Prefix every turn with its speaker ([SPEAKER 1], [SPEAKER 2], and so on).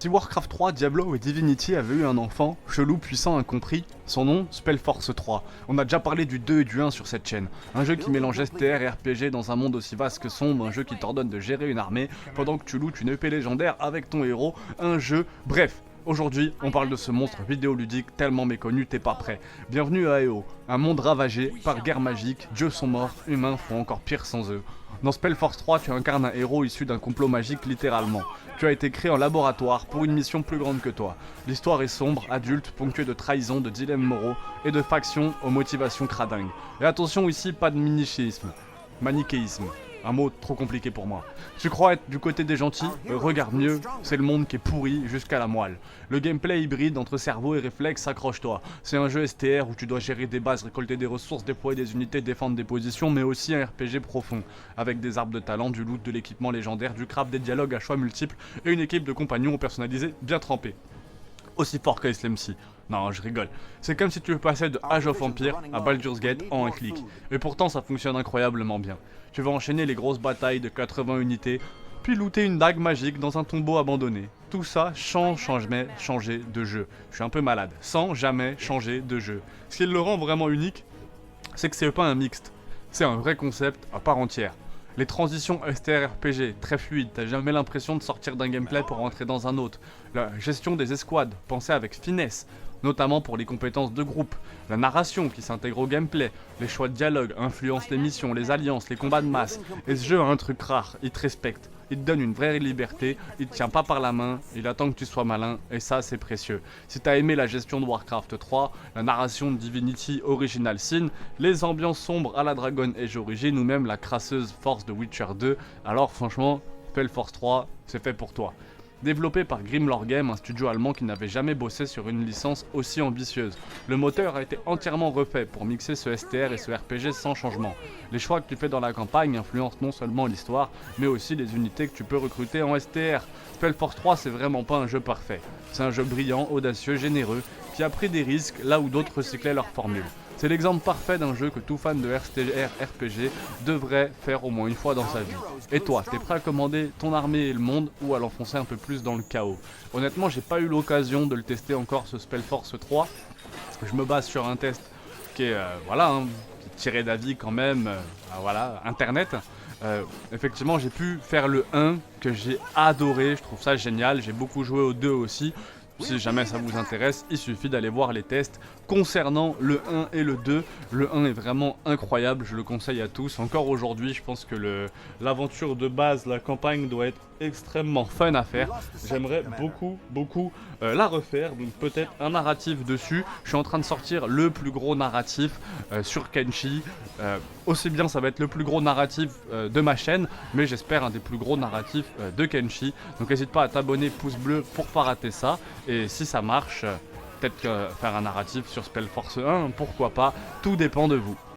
[SPEAKER 1] Si Warcraft 3, Diablo et Divinity avaient eu un enfant, chelou, puissant, incompris, son nom, Spellforce 3. On a déjà parlé du 2 et du 1 sur cette chaîne. Un jeu qui mélange STR et RPG dans un monde aussi vaste que sombre, un jeu qui t'ordonne de gérer une armée pendant que tu lootes une épée légendaire avec ton héros, un jeu, bref. Aujourd'hui, on parle de ce monstre vidéoludique tellement méconnu, t'es pas prêt. Bienvenue à EO, un monde ravagé par guerre magique, dieux sont morts, humains font encore pire sans eux. Dans Spellforce 3, tu incarnes un héros issu d'un complot magique littéralement. Tu as été créé en laboratoire pour une mission plus grande que toi. L'histoire est sombre, adulte, ponctuée de trahison, de dilemmes moraux et de factions aux motivations cradingues. Et attention ici, pas de manichéisme. Un mot trop compliqué pour moi. Tu crois être du côté des gentils? Regarde mieux, c'est le monde qui est pourri jusqu'à la moelle. Le gameplay hybride entre cerveau et réflexe, accroche-toi. C'est un jeu STR où tu dois gérer des bases, récolter des ressources, déployer des unités, défendre des positions, mais aussi un RPG profond, avec des arbres de talent, du loot, de l'équipement légendaire, du craft, des dialogues à choix multiples et une équipe de compagnons personnalisés bien trempés. Aussi fort que SLMC. Non, je rigole. C'est comme si tu passais de Age of Empire à Baldur's Gate en un clic. Et pourtant, ça fonctionne incroyablement bien. Tu vas enchaîner les grosses batailles de 80 unités, puis looter une dague magique dans un tombeau abandonné. Tout ça sans jamais changer de jeu. Je suis un peu malade. Sans jamais changer de jeu. Ce qui le rend vraiment unique, c'est que c'est pas un mixte. C'est un vrai concept à part entière. Les transitions STR-RPG, très fluides, t'as jamais l'impression de sortir d'un gameplay pour rentrer dans un autre. La gestion des escouades, pensée avec finesse, notamment pour les compétences de groupe. La narration qui s'intègre au gameplay, les choix de dialogue influencent les missions, les alliances, les combats de masse. Et ce jeu a un truc rare, il te respecte. Il te donne une vraie liberté, il te tient pas par la main, il attend que tu sois malin, et ça c'est précieux. Si t'as aimé la gestion de Warcraft 3, la narration de Divinity Original Sin, les ambiances sombres à la Dragon Age Origin ou même la crasseuse force de Witcher 2, alors franchement, Spellforce 3, c'est fait pour toi. Développé par Grimlore Games, un studio allemand qui n'avait jamais bossé sur une licence aussi ambitieuse. Le moteur a été entièrement refait pour mixer ce STR et ce RPG sans changement. Les choix que tu fais dans la campagne influencent non seulement l'histoire, mais aussi les unités que tu peux recruter en STR. Spellforce 3, c'est vraiment pas un jeu parfait. C'est un jeu brillant, audacieux, généreux, qui a pris des risques là où d'autres recyclaient leur formule. C'est l'exemple parfait d'un jeu que tout fan de STR RPG devrait faire au moins une fois dans sa vie. Et toi, t'es prêt à commander ton armée et le monde ou à l'enfoncer un peu plus dans le chaos? Honnêtement, j'ai pas eu l'occasion de le tester encore ce Spellforce 3. Je me base sur un test qui est tiré d'avis quand même, internet. Effectivement, j'ai pu faire le 1 que j'ai adoré, je trouve ça génial. J'ai beaucoup joué au 2 aussi. Si jamais ça vous intéresse, il suffit d'aller voir les tests concernant le 1 et le 2. Le 1 est vraiment incroyable, je le conseille à tous. Encore aujourd'hui, je pense que l'aventure de base, la campagne doit être extrêmement fun à faire. J'aimerais beaucoup la refaire, donc peut-être un narratif dessus. Je suis en train de sortir le plus gros narratif sur Kenshi. Aussi bien ça va être le plus gros narratif de ma chaîne, mais j'espère un des plus gros narratifs de Kenshi. Donc n'hésite pas à t'abonner, pouce bleu pour pas rater ça. Et si ça marche, peut-être faire un narratif sur Spellforce 1, pourquoi pas, tout dépend de vous.